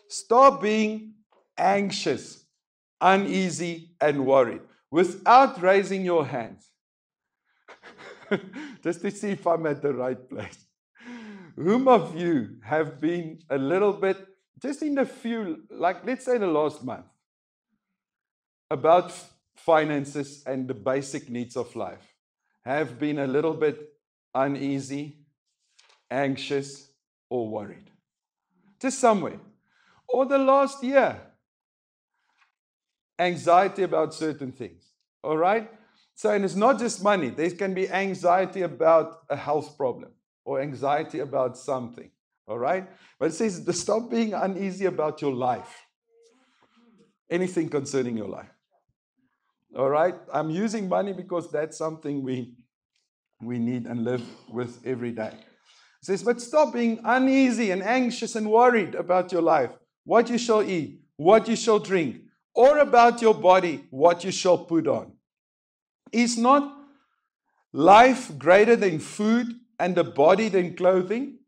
Stop being anxious, uneasy, and worried without raising your hands. Just to see if I'm at the right place. Whom of you have been a little bit, just in the few, like let's say the last month, about finances and the basic needs of life, have been a little bit uneasy, anxious, or worried? Just somewhere. Or the last year, anxiety about certain things. All right? So, and it's not just money. There can be anxiety about a health problem or anxiety about something. All right? But it says, stop being uneasy about your life. Anything concerning your life. All right? I'm using money because that's something we need and live with every day. It says, but stop being uneasy and anxious and worried about your life, what you shall eat, what you shall drink, or about your body, what you shall put on. Is not life greater than food and the body than clothing?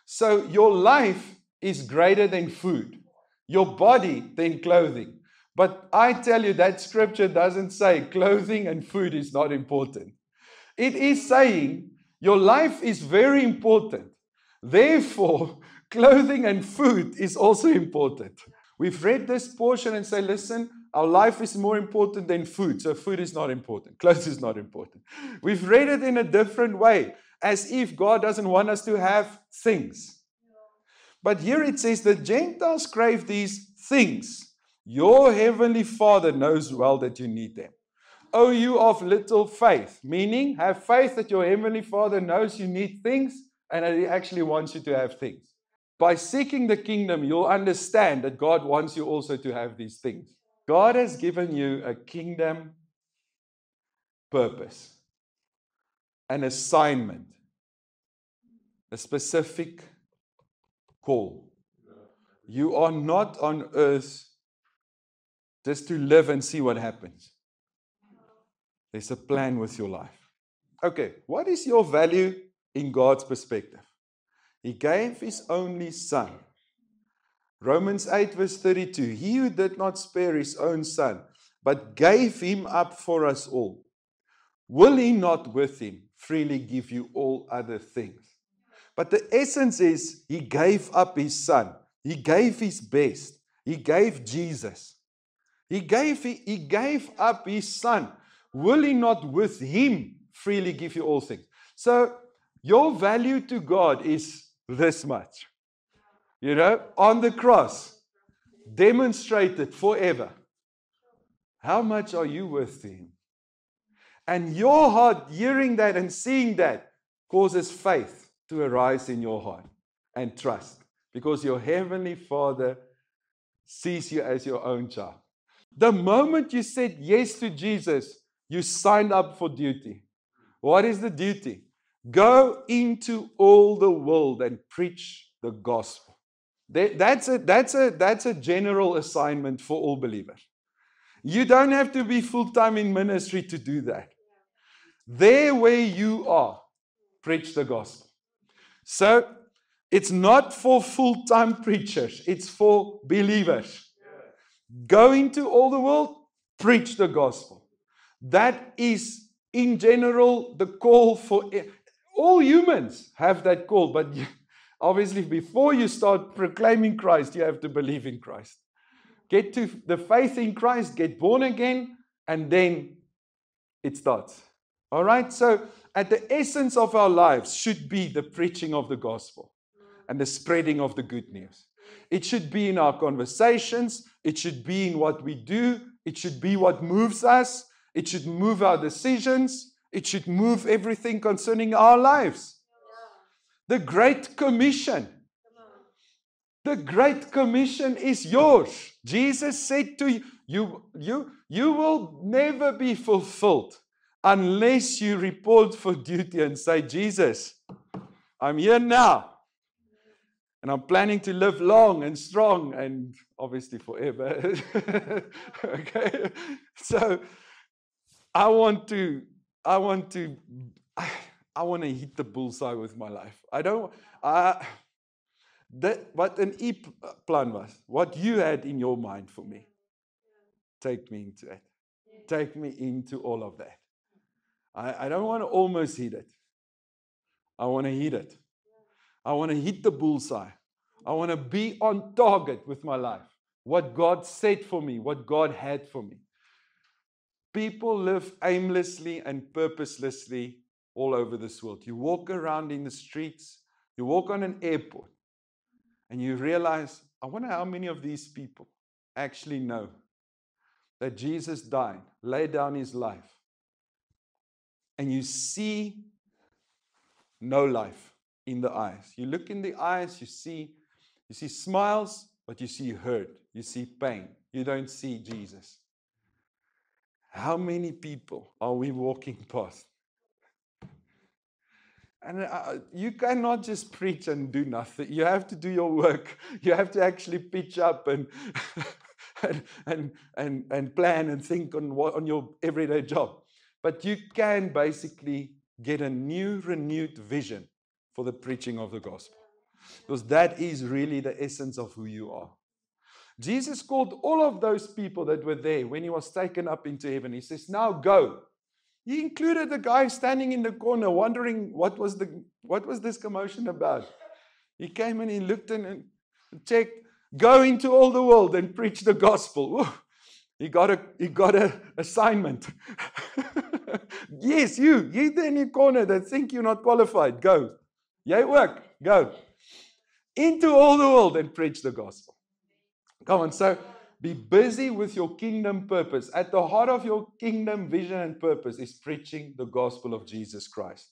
So your life is greater than food, your body than clothing. But I tell you, that scripture doesn't say clothing and food is not important. It is saying your life is very important. Therefore, clothing and food is also important. We've read this portion and say, listen, our life is more important than food. So food is not important. Clothes is not important. We've read it in a different way, as if God doesn't want us to have things. But here it says the Gentiles crave these things. Your heavenly Father knows well that you need them. O you of little faith, meaning have faith that your heavenly Father knows you need things and that He actually wants you to have things. By seeking the kingdom, you'll understand that God wants you also to have these things. God has given you a kingdom purpose, an assignment, a specific call. You are not on earth just to live and see what happens. There's a plan with your life. Okay, what is your value in God's perspective? He gave His only Son. Romans 8 verse 32, He who did not spare His own Son, but gave Him up for us all, will He not with Him freely give you all other things? But the essence is He gave up His Son. He gave His best. He gave Jesus. He gave up His Son. Will He not with Him freely give you all things? So your value to God is this much. You know, on the cross, demonstrated forever. How much are you worth to Him? And your heart, hearing that and seeing that, causes faith to arise in your heart and trust. Because your heavenly Father sees you as your own child. The moment you said yes to Jesus, you signed up for duty. What is the duty? Go into all the world and preach the gospel. That's a general assignment for all believers. You don't have to be full-time in ministry to do that. There where you are, preach the gospel. So it's not for full-time preachers, it's for believers. Go into all the world, preach the gospel. That is, in general, the call for all humans have that call. But obviously, before you start proclaiming Christ, you have to believe in Christ. Get to the faith in Christ, get born again, and then it starts. All right? So, at the essence of our lives should be the preaching of the gospel and the spreading of the good news. It should be in our conversations. It should be in what we do. It should be what moves us. It should move our decisions. It should move everything concerning our lives. The Great Commission. The Great Commission is yours. Jesus said to you, you will never be fulfilled unless you report for duty and say, Jesus, I'm here now. And I'm planning to live long and strong and obviously forever. Okay. So I want to hit the bullseye with my life. Wat 'n plan was, what you had in your mind for me. Take me into it. Take me into all of that. I don't want to almost hit it. I want to hit it. I want to hit the bullseye. I want to be on target with my life. What God said for me, what God had for me. People live aimlessly and purposelessly all over this world. You walk around in the streets, you walk on an airport, and you realize, I wonder how many of these people actually know that Jesus died, laid down his life, and you see no life in the eyes. You look in the eyes, you see smiles, but you see hurt, you see pain. You don't see Jesus. How many people are we walking past? And you cannot just preach and do nothing. You have to do your work. You have to actually pitch up and and plan and think on your everyday job. But you can basically get a new, renewed vision for the preaching of the gospel. Because that is really the essence of who you are. Jesus called all of those people that were there when he was taken up into heaven. He says, now go. He included the guy standing in the corner wondering what was this commotion about. He came and he looked in and checked, go into all the world and preach the gospel. Ooh, he got a assignment. Yes, you there in your corner that think you're not qualified, go. Jy work, go. Into all the world and preach the gospel. Come on, so be busy with your kingdom purpose. At the heart of your kingdom vision and purpose is preaching the gospel of Jesus Christ.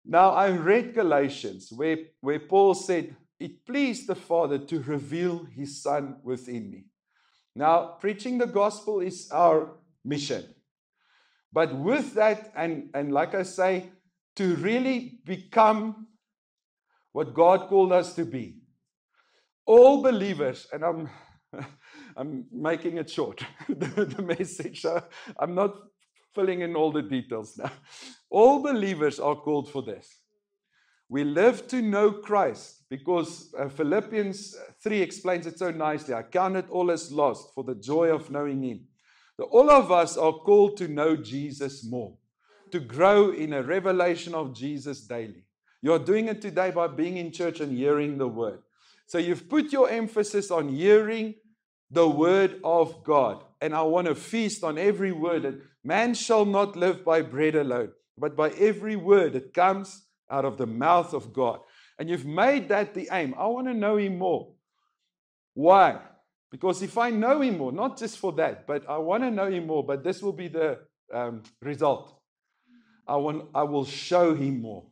Now, I read Galatians where Paul said, it pleased the Father to reveal his Son within me. Now, preaching the gospel is our mission. But with that, and like I say, to really become what God called us to be, all believers, and I'm making it short, the message. I'm not filling in all the details now. All believers are called for this. We live to know Christ because Philippians 3 explains it so nicely. I count it all as lost for the joy of knowing him. So all of us are called to know Jesus more, to grow in a revelation of Jesus daily. You're doing it today by being in church and hearing the word. So you've put your emphasis on hearing the word of God. And I want to feast on every word. That man shall not live by bread alone, but by every word that comes out of the mouth of God. And you've made that the aim. I want to know him more. Why? Because if I know him more, not just for that, but I want to know him more, but this will be the result. I will show him more.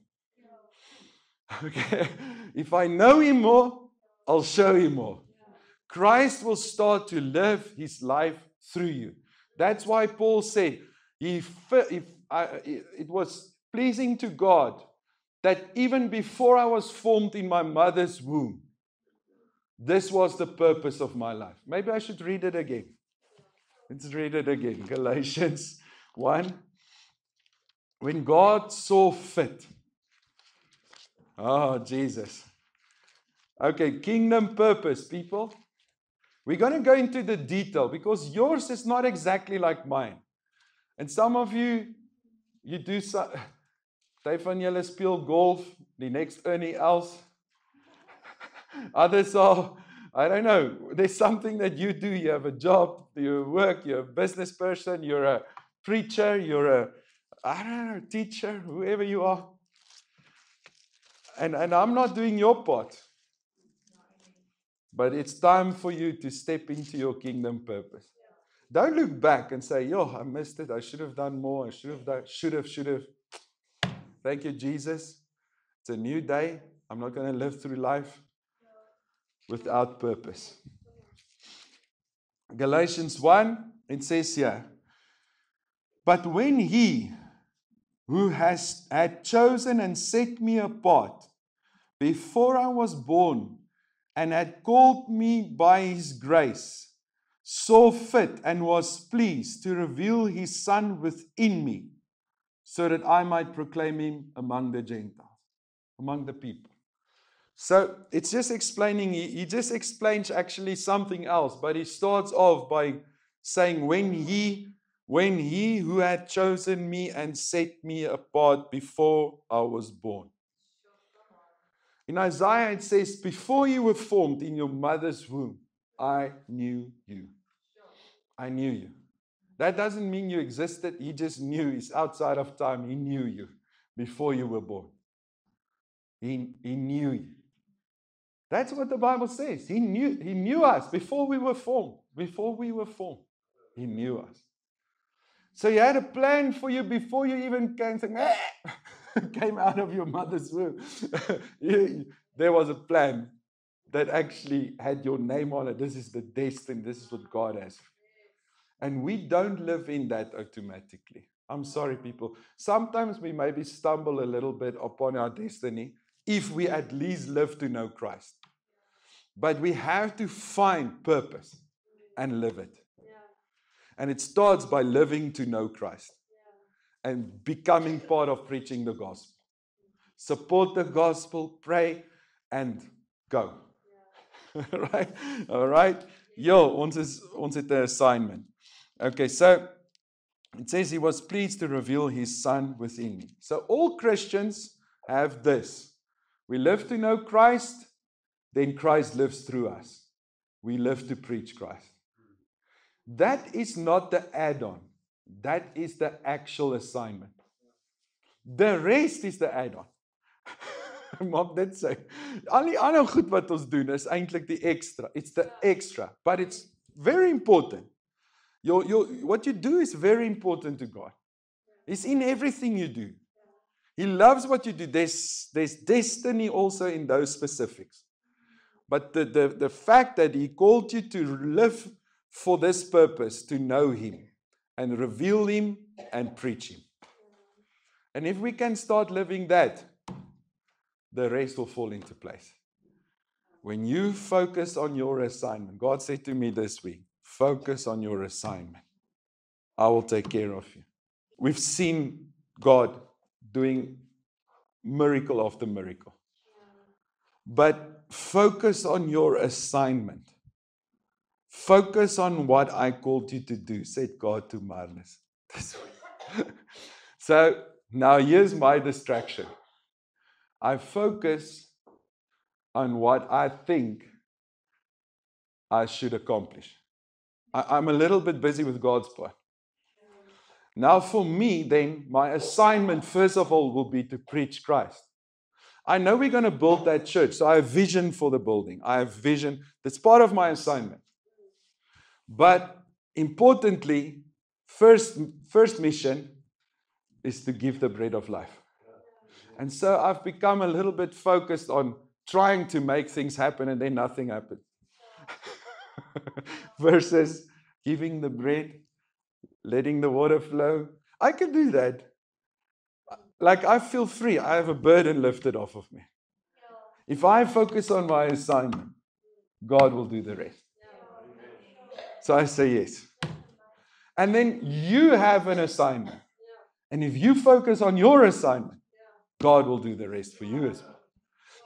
Okay? If I know him more, I'll show him more. Christ will start to live his life through you. That's why Paul said, it was pleasing to God that even before I was formed in my mother's womb, this was the purpose of my life. Maybe I should read it again. Let's read it again. Galatians 1. When God saw fit. Oh, Jesus. Okay, kingdom purpose, people. We're going to go into the detail because yours is not exactly like mine. And some of you do so. Party van julle speel golf, the next Ernie Els. Others are, I don't know, there's something that you do. You have a job, you work, you're a business person, you're a preacher, you're I don't know, teacher, whoever you are. And I'm not doing your part. But it's time for you to step into your kingdom purpose. Don't look back and say, yo, I missed it. I should have done more. I should have. Thank you, Jesus. It's a new day. I'm not going to live through life without purpose. Galatians 1, it says here, but when he who had chosen and set me apart before I was born and had called me by his grace, saw fit and was pleased to reveal his Son within me, so that I might proclaim him among the Gentiles, among the people. So it's just explaining, he just explains actually something else, but he starts off by saying, when he who had chosen me and set me apart before I was born. In Isaiah it says, before you were formed in your mother's womb, I knew you. I knew you. That doesn't mean you existed. He just knew. He's outside of time. He knew you before you were born. He knew you. That's what the Bible says. He knew us before we were formed. Before we were formed, he knew us. So he had a plan for you before you even came out of your mother's womb. There was a plan that actually had your name on it. This is the destiny. This is what God has. And we don't live in that automatically. I'm sorry, people. Sometimes we maybe stumble a little bit upon our destiny if we at least live to know Christ. But we have to find purpose and live it. And it starts by living to know Christ and becoming part of preaching the gospel. Support the gospel, pray, and go. Right? All right? Ons het 'n assignment. Okay, so it says he was pleased to reveal his son within me. So all Christians have this. We live to know Christ, then Christ lives through us. We live to preach Christ. That is not the add-on. That is the actual assignment. The rest is the add-on. Maak dit sê. Al die ander goed wat ons doen is eintlik die extra. It's the extra, but it's very important. What you do is very important to God. It's in everything you do. He loves what you do. There's destiny also in those specifics. But the fact that he called you to live for this purpose, to know him and reveal him and preach him. And if we can start living that, the rest will fall into place. When you focus on your assignment, God said to me this week, focus on your assignment. I will take care of you. We've seen God doing miracle after miracle. But focus on your assignment. Focus on what I called you to do, said God to Marnus this week. So now here's my distraction. I focus on what I think I should accomplish. I'm a little bit busy with God's part. Now for me, then, my assignment, first of all, will be to preach Christ. I know we're going to build that church, so I have vision for the building. I have vision. That's part of my assignment. But importantly, first mission is to give the bread of life. And so I've become a little bit focused on trying to make things happen and then nothing happens. Versus giving the bread, letting the water flow. I can do that. Like I feel free. I have a burden lifted off of me. If I focus on my assignment, God will do the rest. So I say yes. And then you have an assignment. And if you focus on your assignment, God will do the rest for you as well.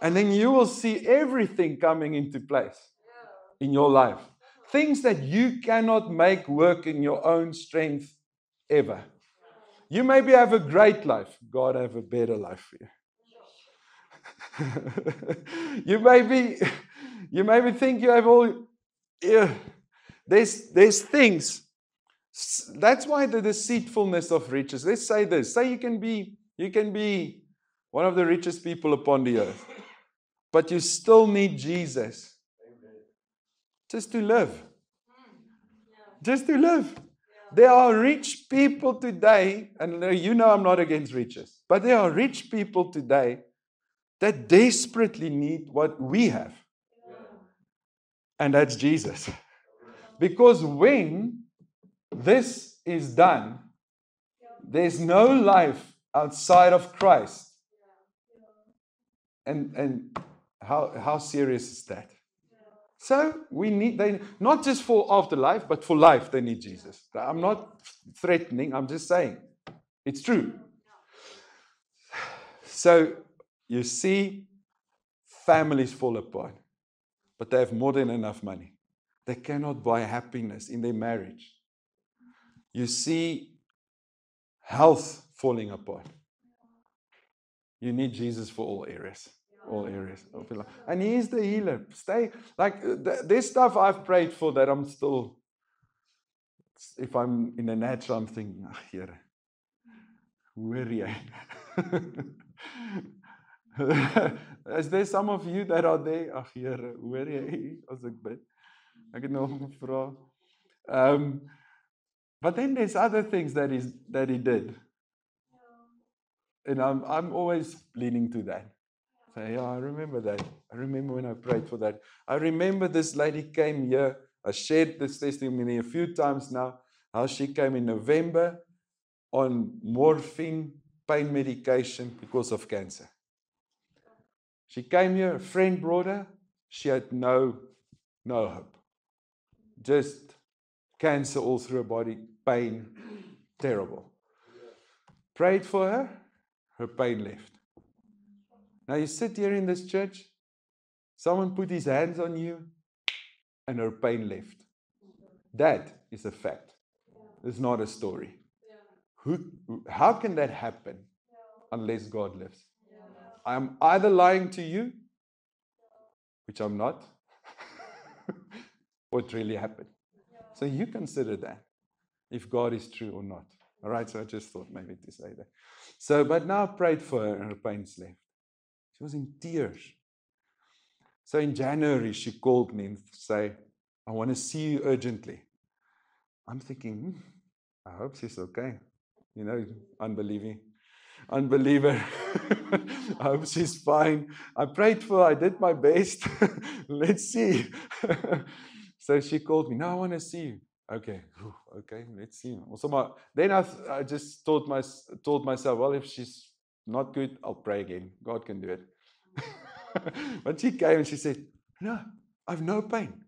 And then you will see everything coming into place in your life. Things that you cannot make work in your own strength ever. You maybe have a great life. God have a better life for you. You maybe think you have all. Yeah, there's things. That's why the deceitfulness of riches. Let's say this. Say you can be one of the richest people upon the earth, but you still need Jesus just to live. Just to live. There are rich people today, and you know I'm not against riches, but there are rich people today that desperately need what we have. And that's Jesus. Because when this is done, there's no life outside of Christ. And how serious is that? So we need, they not just for afterlife, but for life, they need Jesus. I'm not threatening, I'm just saying. It's true. So you see, Families fall apart, but they have more than enough money. They cannot buy happiness in their marriage. You see health falling apart. You need Jesus for all areas. All areas of your life. And He is the healer. Stay, like, there's stuff I've prayed for that I'm still, if I'm in the natural, I'm thinking, Here, hoor jy? Is there some of you that are there? Here, hoor jy as ek bid? Ek het nog gevra. But then there's other things that He did. And I'm always leaning to that. Say, yeah, I remember that. I remember when I prayed for that. I remember this lady came here. I shared this testimony a few times now. How she came in November on morphine pain medication because of cancer. She came here, a friend brought her. She had no hope. Just cancer all through her body, pain, terrible. Prayed for her, her pain left. Now you sit here in this church, someone put his hands on you, and her pain left. That is a fact. It's not a story. How can that happen unless God lives? I'm either lying to you, which I'm not, or it really happened. So you consider that, if God is true or not. All right, so I just thought maybe to say that. So, but now I prayed for her and her pain's left. She was in tears. So in January, she called me and said, I want to see you urgently. I'm thinking, I hope she's okay. You know, unbeliever. I hope she's fine. I prayed for her. I did my best. Let's see. So she called me. No, I want to see you. Okay, let's see. Also, then I just told myself, well, if she's not good, I'll pray again. God can do it. But she came and she said, no, I have no pain.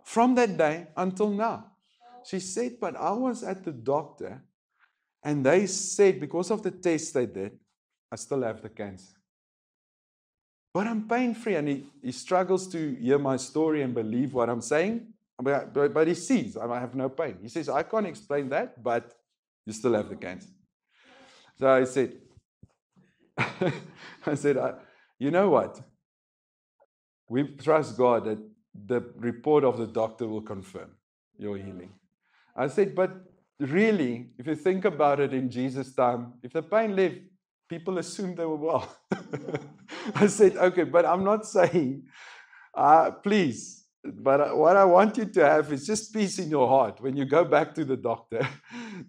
From that day until now. She said, but I was at the doctor and they said, because of the tests they did, I still have the cancer. But I'm pain-free. And he struggles to hear my story and believe what I'm saying. But he sees I have no pain. He says, I can't explain that, but you still have the cancer. So I said, you know what? We trust God that the report of the doctor will confirm your healing. I said, but really, if you think about it in Jesus' time, if the pain left, people assumed they were well. I said, okay, but I'm not saying, please. But what I want you to have is just peace in your heart when you go back to the doctor,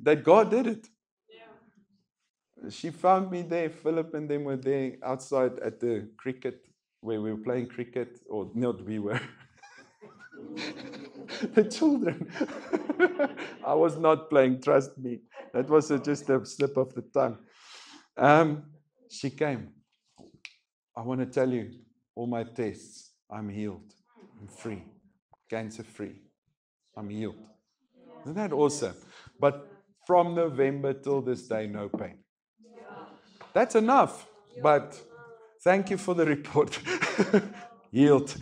that God did it. Yeah. She found me there. Philip and them were there outside at the cricket, where we were playing cricket, or not we were. The children. I was not playing, trust me. That was just a slip of the tongue. She came. I want to tell you, all my tests, I'm healed. I'm free. Cancer-free. I'm healed. Isn't that awesome? But from November till this day, no pain. That's enough. But thank you for the report. Healed.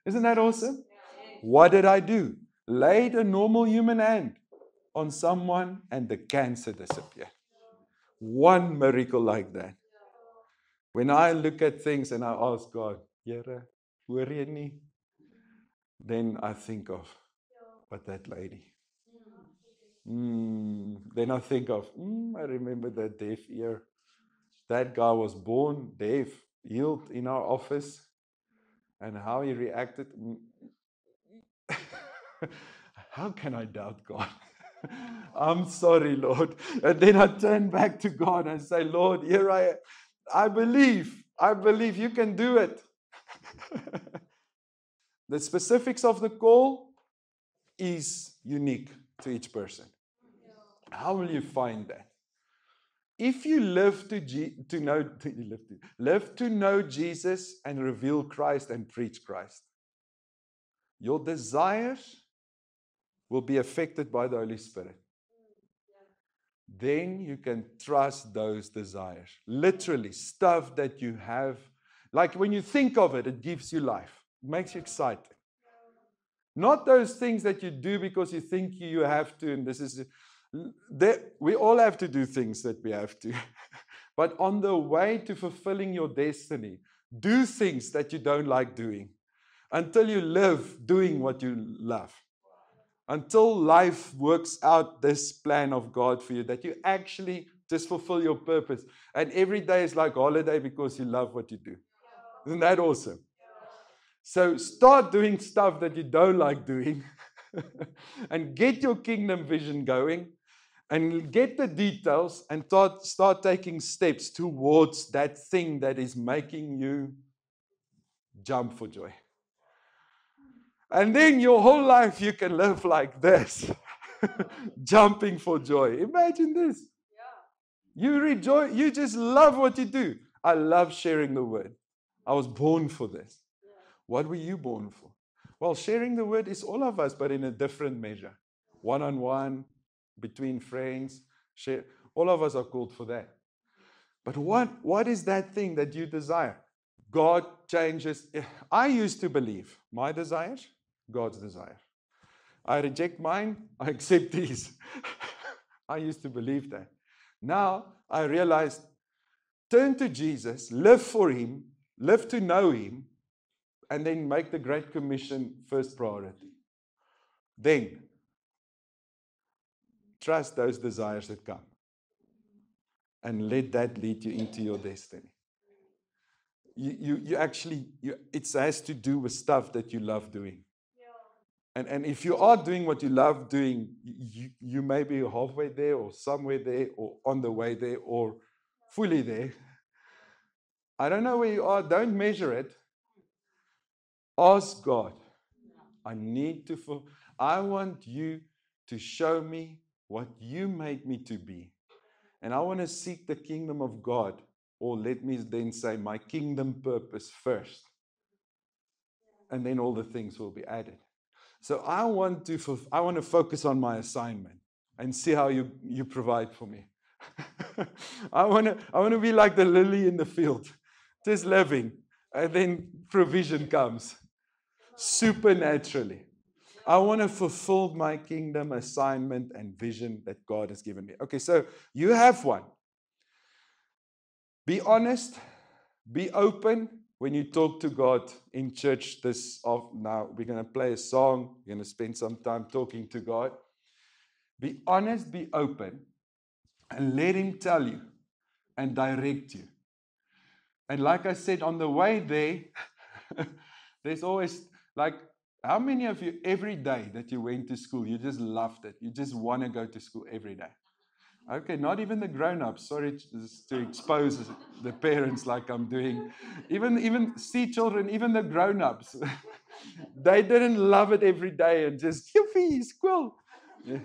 Isn't that awesome? What did I do? Laid a normal human hand on someone and the cancer disappeared. One miracle like that. When I look at things and I ask God, Here, hoor jy nie? Then I think of, but that lady. Then I think of, I remember that deaf ear. That guy was born deaf, healed in our office, and how he reacted. How can I doubt God? I'm sorry, Lord. And then I turn back to God and say, Lord, here I am. I believe you can do it. The specifics of the call is unique to each person. How will you find that? If you live to know Jesus and reveal Christ and preach Christ, your desires will be affected by the Holy Spirit. Then you can trust those desires. Literally, stuff that you have Like when you think of it, it gives you life. It makes you excited. Not those things that you do because you think you have to, and this is, we all have to do things that we have to. But on the way to fulfilling your destiny, do things that you don't like doing until you live doing what you love. Until life works out this plan of God for you, that you actually just fulfill your purpose. And every day is like holiday because you love what you do. Isn't that awesome? So start doing stuff that you don't like doing and get your kingdom vision going and get the details and start taking steps towards that thing that is making you jump for joy. And then your whole life you can live like this, jumping for joy. Imagine this. You rejoice, you just love what you do. I love sharing the word. I was born for this. What were you born for? Well, sharing the word is all of us, but in a different measure. One-on-one, between friends, share. All of us are called for that. But what is that thing that you desire? God changes. I used to believe my desires, God's desire. I reject mine, I accept his. I used to believe that. Now I realized, turn to Jesus, live for him, live to know him, and then make the Great Commission first priority. Then, trust those desires that come. And let that lead you into your destiny. You actually, it has to do with stuff that you love doing. And if you are doing what you love doing, you may be halfway there or somewhere there or on the way there or fully there. I don't know where you are. Don't measure it. Ask God. I want you to show me what you made me to be. And I want to seek the kingdom of God. Or let me then say my kingdom purpose first. And then all the things will be added. So I want to focus on my assignment and see how you provide for me. I want to be like the lily in the field, just living, and then provision comes supernaturally. I want to fulfill my kingdom assignment and vision that God has given me. Okay, so you have one. Be honest, be open. When you talk to God in church now, we're going to play a song. We're going to spend some time talking to God. Be honest, be open, and let him tell you and direct you. And like I said, on the way there, there's always, like, how many of you every day that you went to school, you just loved it? You just want to go to school every day. Okay, not even the grown-ups. Sorry to expose the parents like I'm doing. Even children, even the grown-ups, they didn't love it every day and just, yippee, school. Yeah.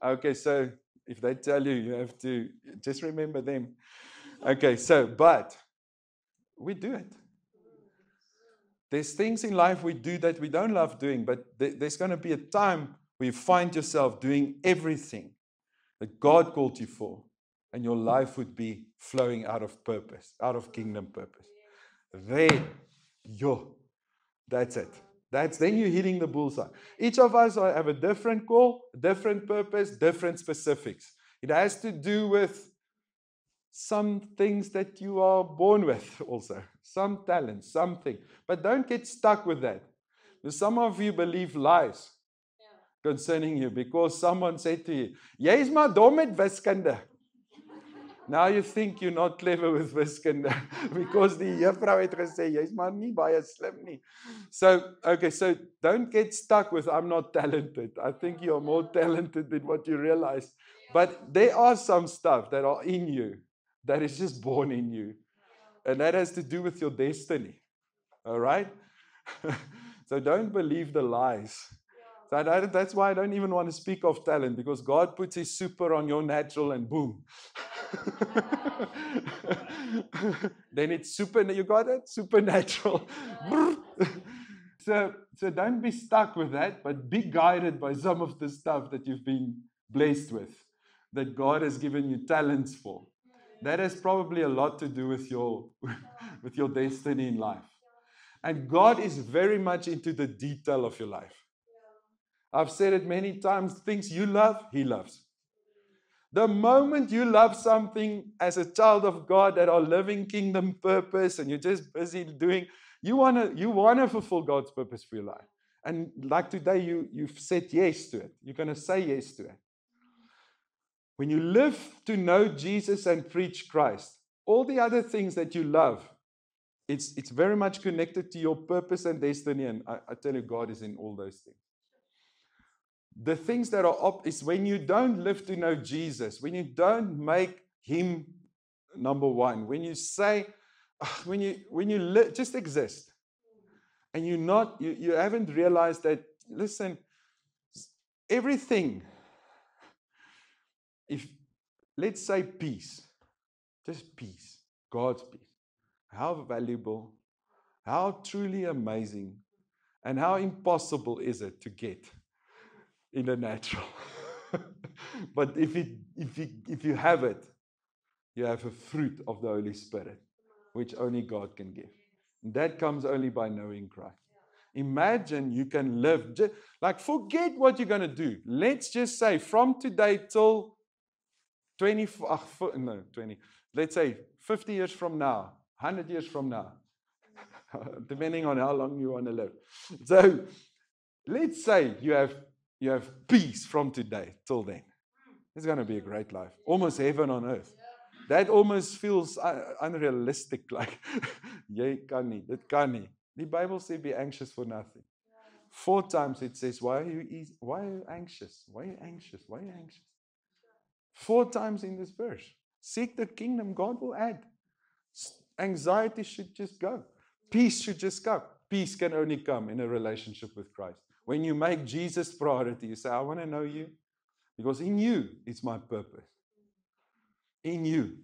Okay, so if they tell you, you have to just remember them. Okay, but we do it. There's things in life we do that we don't love doing, but there's going to be a time where you find yourself doing everything that God called you for, and your life would be flowing out of purpose, out of kingdom purpose. Then, that's it. Then you're hitting the bullseye. Each of us have a different call, different purpose, different specifics. It has to do with some things that you are born with also, some talents, something. But don't get stuck with that. Because some of you believe lies concerning you because someone said to you, "Jy is maar dom met wiskunde." Now you think you're not clever with wiskunde because die juffrou het gesê jy's maar nie baie slim nie. So don't get stuck with I'm not talented. I think you're more talented than what you realize. But there are some stuff that are in you that is just born in you. And that has to do with your destiny. All right? So don't believe the lies. So that's why I don't even want to speak of talent, because God puts his super on your natural and boom. Then it's super, you got it? Supernatural. So don't be stuck with that, but be guided by some of the stuff that you've been blessed with, that God has given you talents for. That has probably a lot to do with with your destiny in life. And God is very much into the detail of your life. I've said it many times, things you love, He loves. The moment you love something as a child of God that are living kingdom purpose and you're just busy doing, you wanna fulfill God's purpose for your life. And like today, you've said yes to it. You're going to say yes to it. When you live to know Jesus and preach Christ, all the other things that you love, it's very much connected to your purpose and destiny. And I tell you, God is in all those things. The things that are up is when you don't live to know Jesus, when you don't make Him number one, when you say, when you just exist, and you haven't realized that, listen, everything, if let's say peace, just peace, God's peace, how valuable, how truly amazing, and how impossible is it to get in the natural. But if you have it, you have a fruit of the Holy Spirit, which only God can give. And that comes only by knowing Christ. Imagine you can live, forget what you're going to do. Let's just say from today till 20, let's say 50 years from now, 100 years from now, depending on how long you want to live. So let's say you have peace from today till then. It's going to be a great life. Almost heaven on earth. That almost feels unrealistic. Like, jy kan nie, dit kan nie. The Bible says be anxious for nothing. 4 times it says, why are you anxious? Why are you anxious? Why are you anxious? 4 times in this verse. Seek the kingdom, God will add. Anxiety should just go. Peace should just go. Peace can only come in a relationship with Christ. When you make Jesus priority, you say, I want to know you. Because in you, it's my purpose. In you.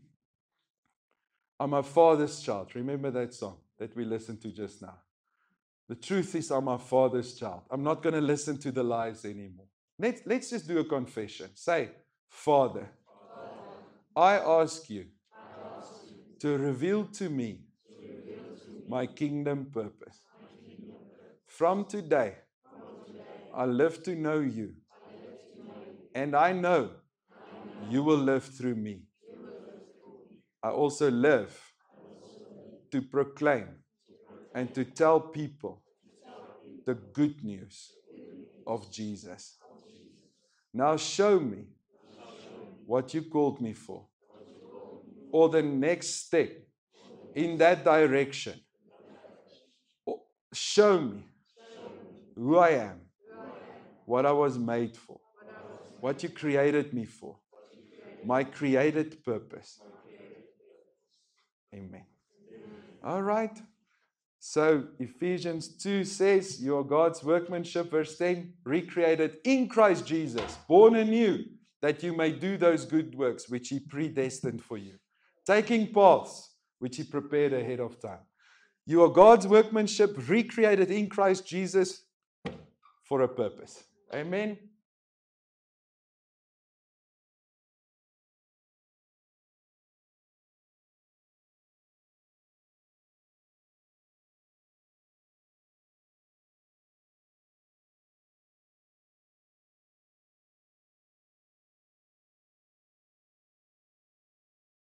I'm my Father's child. Remember that song that we listened to just now. The truth is, I'm my Father's child. I'm not going to listen to the lies anymore. Let's just do a confession. Say, Father, I ask you to reveal to me my kingdom purpose. From today, I live to know you. And I know you will live through me. I also live to proclaim and to tell people the good news of Jesus. Now show me what you called me for, or the next step in that direction. Show me who I am, what I was made for, what you created me for, my created purpose. Amen. All right. So Ephesians 2 says, you are God's workmanship, verse 10, recreated in Christ Jesus, born anew, that you may do those good works which He predestined for you, taking paths which He prepared ahead of time. You are God's workmanship, recreated in Christ Jesus for a purpose. Amen.